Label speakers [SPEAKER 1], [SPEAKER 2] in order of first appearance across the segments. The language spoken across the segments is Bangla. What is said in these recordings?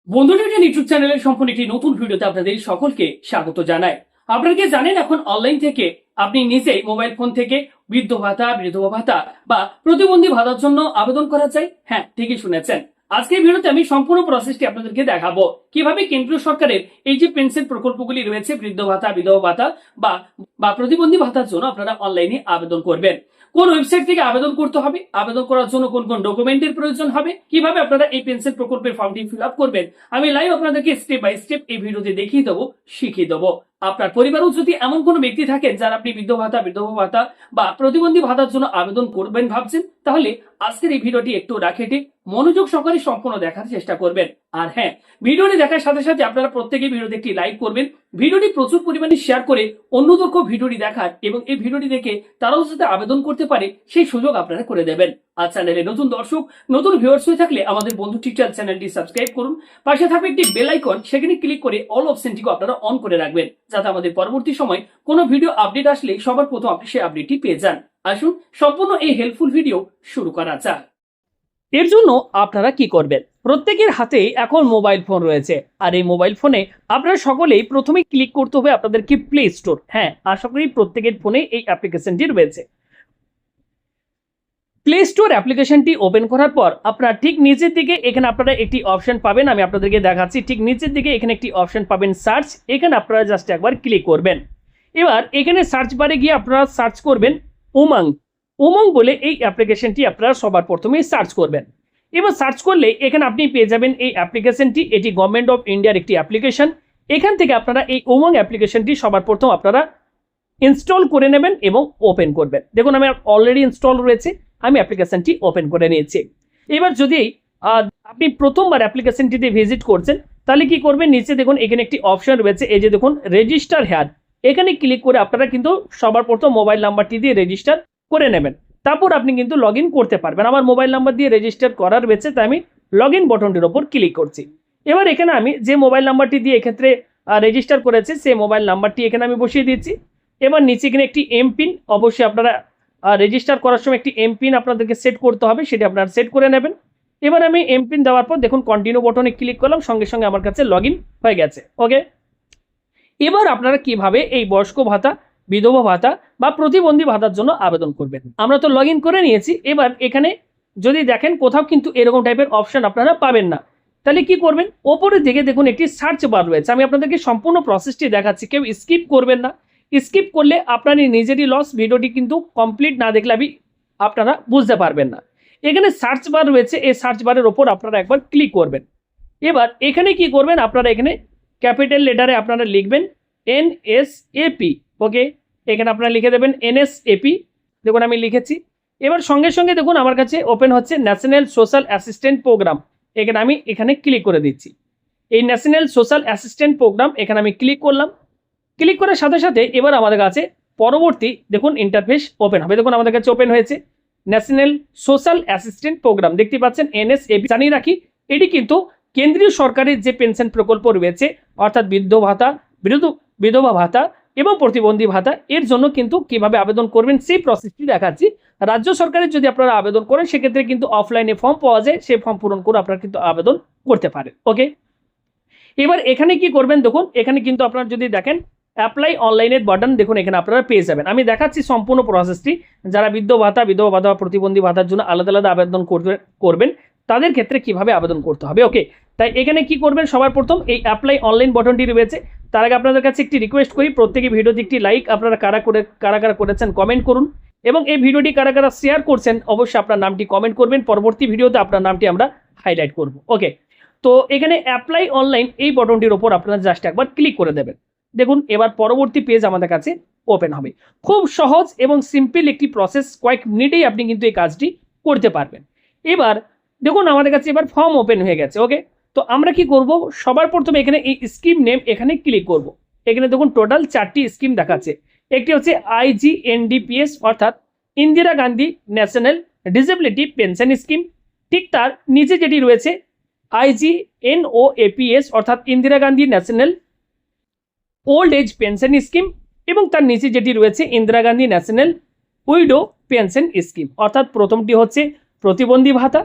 [SPEAKER 1] বন্ধুদের ইউটিউব চ্যানেলের সম্পূর্ণ একটি নতুন ভিডিওতে আপনাদের সকলকে স্বাগত জানাই। আপনারা কি জানেন এখন অনলাইন থেকে আপনি নিজেই মোবাইল ফোন থেকে বৃদ্ধ ভাতা, বিধবা ভাতা বা প্রতিবন্ধী ভাতার জন্য আবেদন করা যায়? হ্যাঁ, ঠিকই শুনেছেন। আজকের ভিডিওতে আমি সম্পূর্ণ প্রসেসটি আপনাদেরকে দেখাবো কিভাবে কেন্দ্রীয় সরকারের এই যে পেনশন প্রকল্পগুলি রয়েছে বৃদ্ধ ভাতা, বিধবা ভাতা বা বা প্রতিবন্ধী ভাতার জন্য আপনারা অনলাইনে আবেদন করবেন। কোন ওয়েবসাইট থেকে আবেদন করতে হবে, আবেদন করার জন্য কোন কোন ডকুমেন্টের প্রয়োজন হবে, কিভাবে আপনারা এই পেনশন প্রকল্পের ফর্মটি ফিল আপ করবেন, আমি লাইভ আপনাদেরকে স্টেপ বাই স্টেপ এই ভিডিওতে দেখিয়ে দেবো, শিখিয়ে দেবো। আপনার পরিবারেও যদি এমন কোনো ব্যক্তি থাকেন যারা আপনি বৃদ্ধ ভাতা, বিধবা ভাতা বা প্রতিবন্ধী ভাতার জন্য আবেদন করবেন ভাবছেন, তাহলে আজকের এই ভিডিওটি একটু না কেটে মনোযোগ সহকারে সম্পূর্ণ দেখার চেষ্টা করবেন। আর হ্যাঁ, ভিডিওটি দেখার সাথে সাথে আপনারা প্রত্যেকেই ভিডিওতে একটি লাইক করবেন, ভিডিওটি প্রচুর পরিমাণে শেয়ার করে অন্যদেরকেও ভিডিওটি দেখার এবং এই ভিডিওটি দেখে তারাও যাতে আবেদন করতে পারে সেই সুযোগ আপনারা করে দেবেন। আর চ্যানেলে নতুন দর্শক, নতুন ভিউয়ার্স হয়ে থাকলে আমাদের বন্ধু টিউটোরিয়াল চ্যানেলটি সাবস্ক্রাইব করুন। পাশে থাকবে একটি বেল আইকন, সেখানে ক্লিক করে অল অপশনটিকে আপনারা অন করে রাখবেন, যাতে আমাদের পরবর্তী সময় কোনো ভিডিও আপডেট আসলে সবার প্রথম আপনি সেই আপডেটটি পেয়ে যান। আসুন সম্পূর্ণ এই হেল্পফুল ভিডিও শুরু করা যাক। এর জন্য আপনারা কি করবেন, প্রত্যেকের হাতেই এখন মোবাইল ফোন রয়েছে, আর এই মোবাইল ফোনে আপনারা সকলেই প্রথমে ক্লিক করতে হবে আপনাদেরকে প্লে স্টোর। হ্যাঁ, আশা করি প্রত্যেকের ফোনে এই অ্যাপ্লিকেশনটি রয়েছে। প্লে স্টোর অ্যাপ্লিকেশনটি ওপেন করার পর আপনারা ঠিক নিচের দিকে এখানে আপনারা একটি অপশন পাবেন, আমি আপনাদেরকে দেখাচ্ছি। ঠিক নিচের দিকে এখানে একটি অপশন পাবেন সার্চ, এখানে আপনারা জাস্ট একবার ক্লিক করবেন। এবার এখানে সার্চ বারে গিয়ে আপনারা সার্চ করবেন উমং। উমং বলে এই অ্যাপ্লিকেশনটি আপনারা সবার প্রথমেই সার্চ করবেন। এবার সার্চ করলে এখানে আপনি পেয়ে যাবেন এই অ্যাপ্লিকেশনটি। এটি গভর্নমেন্ট অফ ইন্ডিয়ার একটি অ্যাপ্লিকেশন। এখান থেকে আপনারা এই উমং অ্যাপ্লিকেশনটি সবার প্রথম আপনারা ইনস্টল করে নেবেন এবং ওপেন করবেন। দেখুন আমি অলরেডি ইনস্টল রয়েছে, আমি অ্যাপ্লিকেশনটি ওপেন করে নিয়েছি। এবার যদি আপনি প্রথমবার অ্যাপ্লিকেশনটিতে ভিজিট করছেন, তাহলে কি করবেন, নিচে দেখুন এখানে একটি অপশন রয়েছে, এই যে দেখুন রেজিস্টার হেয়ার, এখানে ক্লিক করে আপনারা কিন্তু সবার প্রথম মোবাইল নাম্বারটি দিয়ে রেজিস্টার করে নেবেন। তারপর আপনি কিন্তু লগ ইন করতে পারবেন। আমার মোবাইল নাম্বার দিয়ে রেজিস্টার করার রয়েছে, তাই আমি লগ ইন বটনটির ওপর ক্লিক করছি। এবার এখানে আমি যে মোবাইল নাম্বারটি দিয়ে এক্ষেত্রে রেজিস্টার করেছে সেই মোবাইল নাম্বারটি এখানে আমি বসিয়ে দিচ্ছি। এবার নিচে এখানে একটি এমপিন, অবশ্যই আপনারা রেজিস্টার করার সময় একটি এমপিন আপনাদেরকে সেট করতে হবে, সেটি আপনারা সেট করে নেবেন। এবার আমি এমপিন দেওয়ার পর দেখুন কন্টিনিউ বটনে ক্লিক করলাম, সঙ্গে সঙ্গে আমার কাছে লগ ইন হয়ে গেছে। ওকে, এবার আপনারা কিভাবে এই বয়স্ক ভাতা, বিধবা ভাতা বা প্রতিবন্ধী ভাতার জন্য আবেদন করবেন, আমরা তো লগ ইন করে নিয়েছি। এবার এখানে যদি দেখেন কোথাও কিন্তু এরকম টাইপের অপশন আপনারা পাবেন না, তাহলে কি করবেন, ওপরের দিকে দেখুন একটি সার্চ বার রয়েছে। আমি আপনাদেরকে সম্পূর্ণ প্রসেসটি দেখাচ্ছি, কেউ স্কিপ করবেন না। স্কিপ করলে আপনারই নিজেরই লস, ভিডিওটি কিন্তু কমপ্লিট না দেখলে আপনারা বুঝতে পারবেন না। এখানে সার্চ বার রয়েছে, এই সার্চ বারের ওপর আপনারা একবার ক্লিক করবেন। এবার এখানে কি করবেন, আপনারা এখানে ক্যাপিটাল লেটারে আপনারা লিখবেন NSAP। ওকে, এখানে আপনারা লিখে দেবেন NSAP। দেখুন আমি লিখেছি। এবার সঙ্গে সঙ্গে দেখুন আমার কাছে ওপেন হচ্ছে ন্যাশনাল সোশ্যাল অ্যাসিস্ট্যান্ট প্রোগ্রাম, এখানে ক্লিক করে দিচ্ছি। এই ন্যাশনাল সোশ্যাল অ্যাসিস্ট্যান্ট প্রোগ্রাম এখানে আমি ক্লিক করলাম। ক্লিক করার সাথে সাথে এবার আমাদের কাছে পরবর্তী দেখুন ইন্টারফেস ওপেন হবে। দেখুন আমাদের কাছে ওপেন হয়েছে ন্যাশনাল সোশ্যাল অ্যাসিস্ট্যান্ট প্রোগ্রাম, দেখতে পাচ্ছেন NSAP। জানিয়ে রাখি এটি কিন্তু কেন্দ্রীয় সরকারের যে পেনশন প্রকল্প রয়েছে, অর্থাৎ বৃদ্ধ ভাতা, বিধবা ভাতা এবং প্রতিবন্ধী ভাতা, এর জন্য কিন্তু কিভাবে আবেদন করবেন সেই প্রসেসটি দেখাচ্ছি। রাজ্য সরকারের যদি আপনারা আবেদন করেন, সেক্ষেত্রে কিন্তু অফলাইনে ফর্ম পাওয়া যায়, সেই ফর্ম পূরণ করে আপনারা কিন্তু আবেদন করতে পারেন। ওকে, এবার এখানে কি করবেন, দেখুন এখানে কিন্তু আপনারা যদি দেখেন অ্যাপ্লাই অনলাইনের বাটন, দেখুন এখানে আপনারা পেয়ে যাবেন। আমি দেখাচ্ছি সম্পূর্ণ প্রসেসটি। যারা বৃদ্ধ ভাতা, বিধবা ভাতা, প্রতিবন্ধী ভাতার জন্য আলাদা আলাদা আবেদন করবেন, তাদের ক্ষেত্রে কিভাবে আবেদন করতে হবে। ওকে, তাই এখানে কি করবেন, সবার প্রথম এই অ্যাপ্লাই অনলাইন বাটনটি রয়েছে। তার আগে আপনাদের কাছে একটি রিকোয়েস্ট করি, প্রত্যেকে ভিডিওতে একটি লাইক আপনারা কারা করেছেন কমেন্ট করুন, এবং এই ভিডিওটি কারা কারা শেয়ার করছেন অবশ্যই আপনার নামটি কমেন্ট করবেন। পরবর্তী ভিডিওতে আপনার নামটি আমরা হাইলাইট করব। ওকে, তো এখানে অ্যাপ্লাই অনলাইন এই বটনটির ওপর আপনারা জাস্ট একবার ক্লিক করে দেবেন। দেখুন এবার পরবর্তী পেজ আমাদের কাছে ওপেন হবে। খুব সহজ এবং সিম্পল একটি প্রসেস, কয়েক মিনিটেই আপনি কিন্তু এই কাজটি করতে পারবেন। এবার দেখুন আমাদের কাছে এবার ফর্ম ওপেন হয়ে গেছে। ওকে, তো আমরা কি করব, সবার প্রথমে এখানে এই স্কিম নেম এখানে ক্লিক করব। এখানে দেখুন টোটাল 4টি স্কিম দেখাচ্ছে। একটি হচ্ছে IGNDPS, অর্থাৎ Indira Gandhi national disability pension scheme. ঠিক তার নিচে যেটি রয়েছে IGNOAPS, অর্থাৎ Indira Gandhi national old age pension scheme, এবং তার নিচে যেটি রয়েছে Indira Gandhi national widow pension scheme, অর্থাৎ প্রথমটি হচ্ছে প্রতিবন্ধী ভাতা,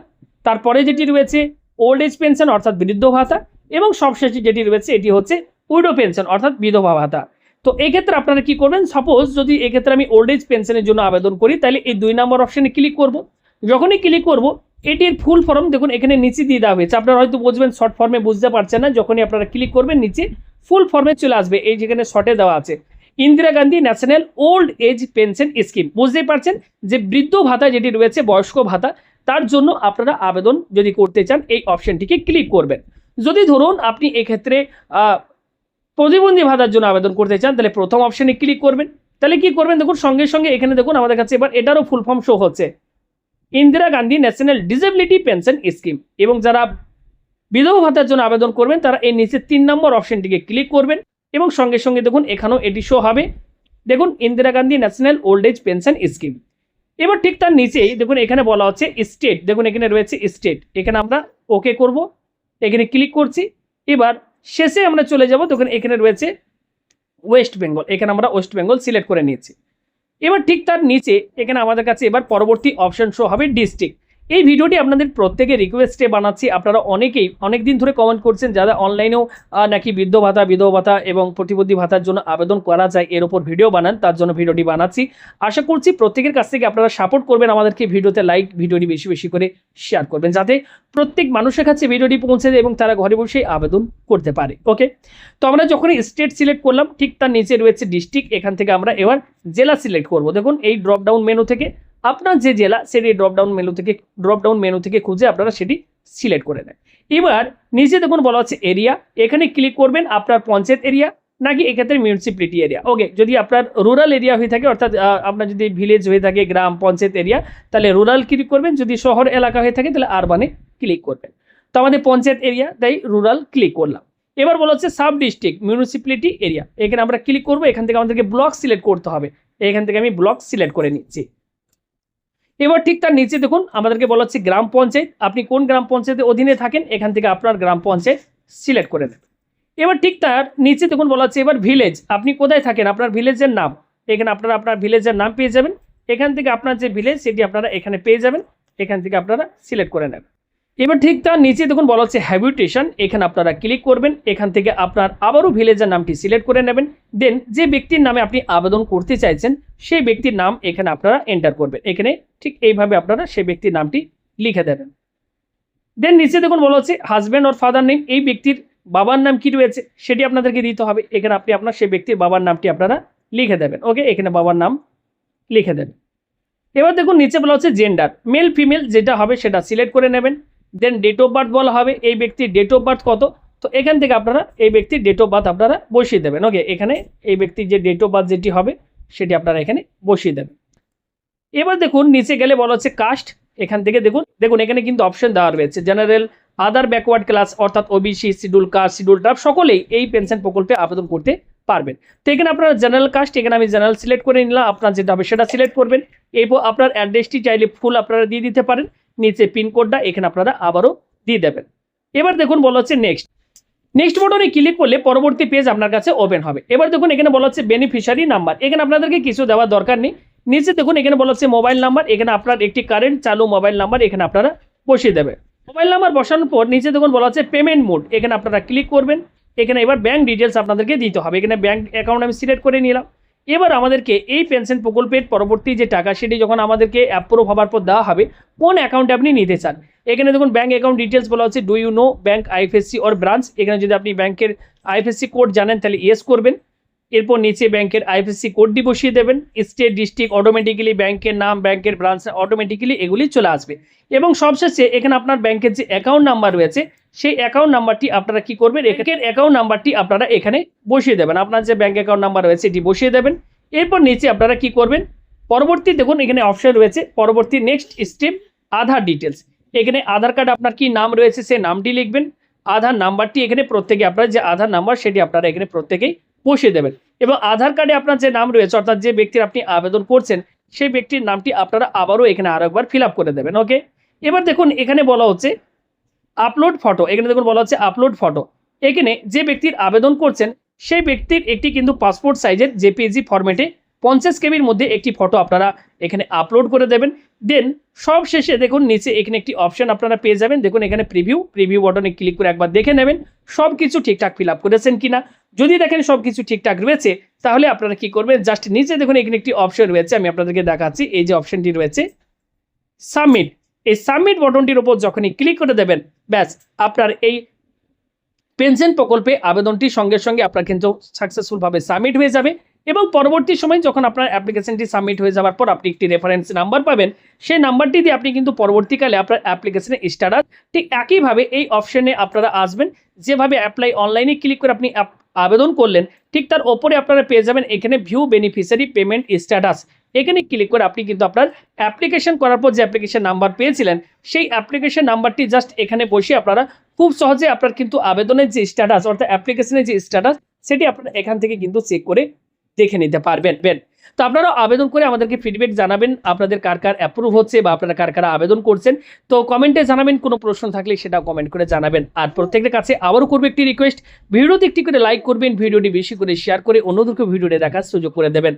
[SPEAKER 1] তারপরে যেটি রয়েছে ওল্ড এজ পেনশন অর্থাৎ বৃদ্ধ ভাতা, এবং সবশেষে যেটি রয়েছে এটি হচ্ছে উইডো পেনশন অর্থাৎ বিধবা ভাতা। তো এক্ষেত্রে আপনারা কি করবেন, সাপোজ যদি এক্ষেত্রে আমি ওল্ড এজ পেনশনের জন্য আবেদন করি তাহলে এই 2 নম্বর অপশনে ক্লিক করব। যখনই ক্লিক করব এটির ফুল ফর্ম দেখুন এখানে নিচে দিয়ে দেওয়া হয়েছে, আপনারা হয়তো বুঝবেন শর্ট ফর্মে বুঝতে পারছেন না, যখনই আপনারা ক্লিক করবেন নিচে ফুল ফর্মে চলে আসবে, এই যেখানে শর্টে দেওয়া আছে Indira Gandhi national old age pension scheme. বুঝতেই পারছেন যে বৃদ্ধ ভাতা যেটি রয়েছে বয়স্ক ভাতা, তার জন্য আপনারা আবেদন যদি করতে চান এই অপশনটিকে ক্লিক করবেন। যদি ধরুন আপনি এক্ষেত্রে প্রতিবন্ধী ভাতার জন্য আবেদন করতে চান তাহলে প্রথম অপশনে ক্লিক করবেন। তাহলে কি করবেন দেখুন সঙ্গে সঙ্গে এখানে দেখুন আমাদের কাছে এবার এটারও ফুল ফর্ম শো হচ্ছে Indira Gandhi national disability pension scheme. এবং যারা বিধবা ভাতার জন্য আবেদন করবেন তারা এই নিচে 3 নম্বর অপশনটিকে ক্লিক করবেন এবং সঙ্গে সঙ্গে দেখুন এখানেও এটি শো হবে, দেখুন Indira Gandhi national old age pension scheme. এবার ঠিক তার নিচেই দেখুন এখানে বলা হচ্ছে স্টেট, দেখুন এখানে রয়েছে স্টেট, এখানে আমরা ওকে করব, এখানে ক্লিক করছি। এবার শেষে আমরা চলে যাব, দেখুন এখানে রয়েছে ওয়েস্ট বেঙ্গল, এখানে আমরা ওয়েস্ট বেঙ্গল সিলেক্ট করে নিয়েছি। এবার ঠিক তার নিচে এখানে আমাদের কাছে এবার পরবর্তী অপশন শো হবে ডিস্ট্রিক্ট। এই ভিডিওটি আপনাদের প্রত্যেকে রিকোয়েস্টে বানাচ্ছি, আপনারা অনেকেই অনেক দিন ধরে কমেন্ট করছেন যারা অনলাইনেও নাকি বৃদ্ধ ভাতা বিধবা ভাতা এবং প্রতিবন্ধী ভাতার জন্য আবেদন করা যায় এর উপর ভিডিও বানান, তার জন্য ভিডিওটি বানাচ্ছি। আশা করছি প্রত্যেকের কাছ থেকে আপনারা সাপোর্ট করবেন আমাদেরকে, ভিডিওতে লাইক, ভিডিওটি বেশি বেশি করে শেয়ার করবেন যাতে প্রত্যেক মানুষের কাছে ভিডিওটি পৌঁছে যায় এবং তারা ঘরে বসেই আবেদন করতে পারে। ওকে, তো আমরা যখনই স্টেট সিলেক্ট করলাম ঠিক তার নিচে রয়েছে ডিস্ট্রিক্ট, এখান থেকে আমরা এবার জেলা সিলেক্ট করব। দেখুন এই ড্রপ ডাউন মেনু থেকে আপনার যে জেলা সেটি ড্রপ ডাউন মেনু থেকে খুঁজে আপনারা সেটি সিলেক্ট করে নেন। এবার নিচে দেখুন বলা হচ্ছে এরিয়া, এখানে ক্লিক করবেন আপনার পঞ্চায়েত এরিয়া নাকি এক্ষেত্রে মিউনিসিপ্যালিটি এরিয়া। ওকে, যদি আপনার রুরাল এরিয়া হয়ে থাকে অর্থাৎ আপনার যদি ভিলেজ হয়ে থাকে গ্রাম পঞ্চায়েত এরিয়া তাহলে রুরাল ক্লিক করবেন, যদি শহর এলাকা হয়ে থাকে তাহলে আরবানে ক্লিক করবেন। তো আমাদের পঞ্চায়েত এরিয়া তাই রুরাল ক্লিক করলাম। এবার বলা হচ্ছে সাব ডিস্ট্রিক্ট মিউনিসিপ্যালিটি এরিয়া, এখানে আমরা ক্লিক করবো, এখান থেকে আমাদেরকে ব্লক সিলেক্ট করতে হবে, এখান থেকে আমি ব্লক সিলেক্ট করে নিচ্ছি। এবার ঠিক তার নিচে দেখুন আমাদেরকে বলা হচ্ছে গ্রাম পঞ্চায়েত, আপনি কোন গ্রাম পঞ্চায়েতের অধীনে থাকেন এখান থেকে আপনার গ্রাম পঞ্চায়েত সিলেক্ট করে নেবেন। এবার ঠিক তার নিচে দেখুন বলা হচ্ছে এবার ভিলেজ, আপনি কোথায় থাকেন আপনার ভিলেজের নাম, এখানে আপনারা আপনার ভিলেজের নাম পেয়ে যাবেন, এখান থেকে আপনার যে ভিলেজ সেটি আপনারা এখানে পেয়ে যাবেন, এখান থেকে আপনারা সিলেক্ট করে নেবেন। এবার ঠিক তার নিচে দেখুন বলা হচ্ছে হ্যাবিটেশন, এখানে আপনারা ক্লিক করবেন, এখান থেকে আপনার আবারও ভিলেজের নামটি সিলেক্ট করে নেবেন। দেন যে ব্যক্তির নামে আপনি আবেদন করতে চাইছেন সেই ব্যক্তির নাম এখানে আপনারা এন্টার করবেন, এখানে ঠিক এইভাবে আপনারা সেই ব্যক্তির নামটি লিখে দেবেন। দেন নিচে দেখুন বলা হচ্ছে হাজব্যান্ড অর ফাদার নেম, এই ব্যক্তির বাবার নাম কি রয়েছে সেটি আপনাদেরকে দিতে হবে, এখানে আপনি আপনার সেই ব্যক্তির বাবার নামটি আপনারা লিখে দেবেন। ওকে, এখানে বাবার নাম লিখে দেবেন। এবার দেখুন নিচে বলা হচ্ছে জেন্ডার, মেল ফিমেল যেটা হবে সেটা সিলেক্ট করে নেবেন। দেন ডেট অফ বার্থ বলা হবে, এই ব্যক্তির ডেট অফ বার্থ কত, তো এখান থেকে আপনারা এই ব্যক্তির ডেট অফ বার্থ আপনারা বসিয়ে দেবেন। ওকে, এখানে এই ব্যক্তির যে ডেট অফ বার্থ যেটি হবে সেটি আপনারা এখানে বসিয়ে দেবেন। এবার দেখুন নিচে গেলে বলা হচ্ছে কাস্ট, এখান থেকে দেখুন এখানে কিন্তু অপশন দেওয়া রয়েছে জেনারেল, আদার ব্যাকওয়ার্ড ক্লাস অর্থাৎ OBC, schedule caste, schedule tribe সকলেই এই পেনশন প্রকল্পে আবেদন করতে পারবেন। তো এখানে আপনারা জেনারেল কাস্ট, এখানে আমি জেনারেল সিলেক্ট করে নিলাম, আপনার যেটা হবে সেটা সিলেক্ট করবেন। এরপর আপনার অ্যাড্রেসটি চাইলে ফুল আপনারা দিয়ে দিতে পারেন, নিচে পিনকোডটা এখানে আপনারা আবারও দিয়ে দেবেন। এবার দেখুন বলা হচ্ছে নেক্সট বাটনে ক্লিক করলে পরবর্তী পেজ আপনার কাছে ওপেন হবে। এবার দেখুন এখানে বলা হচ্ছে বেনিফিশিয়ারি নাম্বার, এখানে আপনাদেরকে কিছু দেওয়ার দরকার নেই। নিচে দেখুন এখানে বলা হচ্ছে মোবাইল নাম্বার, এখানে আপনার একটি কারেন্ট চালু মোবাইল নাম্বার এখানে আপনারা বসিয়ে দেবেন। মোবাইল নাম্বার বসানোর পর নিচে দেখুন বলা হচ্ছে পেমেন্ট মোড, এখানে আপনারা ক্লিক করবেন। এখানে এবার ব্যাঙ্ক ডিটেলস আপনাদেরকে দিতে হবে, এখানে ব্যাঙ্ক অ্যাকাউন্ট আমি সিলেক্ট করে নিলাম। এবার আমাদেরকে এই পেনশন প্রকল্পের পরবর্তী যে টাকা সেটি যখন আমাদেরকে অ্যাপ্রুভ হওয়ার পর দেওয়া হবে কোন অ্যাকাউন্টে আপনি নিতে চান, এখানে দেখুন ব্যাঙ্ক অ্যাকাউন্ট ডিটেলস বলা হচ্ছে do you know bank IFSC or branch, এখানে যদি আপনি ব্যাংকের আইএফএসসি কোড জানেন তাহলে ইয়েস করবেন। এরপর নিচে ব্যাংকের আইএফএসসি কোডটি বসিয়ে দেবেন। স্টেট ডিস্ট্রিক্ট অটোমেটিক্যালি, ব্যাংকের নাম ব্যাংকের ব্রাঞ্চ অটোমেটিক্যালি এগুলি চলে আসবে। এবং সবশেষে এখানে আপনার ব্যাংকের যে অ্যাকাউন্ট নাম্বার রয়েছে সেই অ্যাকাউন্ট নাম্বারটি আপনারা কি করবেন, ব্যাংকের অ্যাকাউন্ট নাম্বারটি আপনারা এখানে বসিয়ে দেবেন, আপনার যে ব্যাংক অ্যাকাউন্ট নাম্বার রয়েছে এটি বসিয়ে দেবেন। এরপর নিচে আপনারা কি করবেন, পরবর্তী দেখুন এখানে অপশন রয়েছে পরবর্তী নেক্সট স্টেপ আধার ডিটেলস, এখানে আধার কার্ড আপনার কি নাম রয়েছে সেই নামটি লিখবেন, আধার নাম্বারটি এখানে প্রত্যেকে আপনার যে আধার নাম্বার সেটি আপনারা এখানে প্রত্যেকেই বসিয়ে দেবেন। এবং আধার কার্ডে আপনার যে নাম রয়েছে অর্থাৎ যে ব্যক্তির আপনি আবেদন করছেন সেই ব্যক্তির নামটি আপনারা আবারও এখানে আরও একবার ফিল আপ করে দেবেন। ওকে, এবার দেখুন এখানে বলা হচ্ছে আপলোড ফটো, এখানে দেখুন বলা হচ্ছে আপলোড ফটো, এখানে যে ব্যক্তির আবেদন করছেন সেই ব্যক্তির একটি কিন্তু পাসপোর্ট সাইজের জেপিজি ফরম্যাটে 50 কেবির মধ্যে একটি ফটো আপনারা এখানে আপলোড করে দেবেন। দেন সব শেষে দেখুন নিচে এখানে একটি অপশন আপনারা পেয়ে যাবেন, দেখুন এখানে প্রিভিউ বাটনে ক্লিক করে একবার দেখে নেবেন সব কিছু ঠিকঠাক ফিল আপ করেছেন কিনা। যদি দেখেন সব কিছু ঠিকঠাক রয়েছে তাহলে আপনারা কি করবেন, জাস্ট নিচে দেখুন এখানে একটি অপশন রয়েছে, আমি আপনাদেরকে দেখাচ্ছি, এই যে অপশনটি রয়েছে সাবমিট, এই সাবমিট বাটনটির উপর যখনই ক্লিক করে দেবেন ব্যাস আপনার এই পেনশন প্রকল্পে আবেদনটি সঙ্গে সঙ্গে আপনার কিন্তু সাকসেসফুলভাবে সাবমিট হয়ে যাবে এবং পরবর্তী সময় যখন আপনার অ্যাপ্লিকেশনটি সাবমিট হয়ে যাওয়ার পর আপনি একটি রেফারেন্স নাম্বার পাবেন, সেই নাম্বারটি দিয়ে আপনি কিন্তু পরবর্তীকালে আপনার অ্যাপ্লিকেশনের স্ট্যাটাস ঠিক একইভাবে এই অপশনে আপনারা আসবেন, যেভাবে অ্যাপ্লাই অনলাইনে ক্লিক করে আপনি আবেদন করলেন ঠিক তার ওপরে আপনারা পেয়ে যাবেন এখানে ভিউ বেনিফিশিয়ারি পেমেন্ট স্ট্যাটাস। এখানে ক্লিক করে আপনি কিন্তু আপনার অ্যাপ্লিকেশন করার পর যে অ্যাপ্লিকেশন নাম্বার পেয়েছিলেন সেই অ্যাপ্লিকেশন নাম্বারটি জাস্ট এখানে বসে আপনারা খুব সহজে আপনার কিন্তু আবেদনের যে স্ট্যাটাস অর্থাৎ অ্যাপ্লিকেশনের যে স্ট্যাটাস সেটি আপনারা এখান থেকে কিন্তু চেক করে দেখে নিতে পারবেন। তো আপনারা আবেদন করে আমাদেরকে ফিডব্যাক জানাবেন আপনাদের কার কার অ্যাপ্রুভ হচ্ছে বা আপনারা কার কারা আবেদন করছেন। তো কমেন্টে জানাবেন, কোনো প্রশ্ন থাকলে সেটা কমেন্ট করে জানাবেন। আর প্রত্যেকের কাছে আবারও করবো একটি রিকোয়েস্ট, ভিডিওতে একটি করে লাইক করবেন, ভিডিওটি বেশি করে শেয়ার করে অন্যদেরকে ভিডিওটি দেখার সুযোগ করে দেবেন।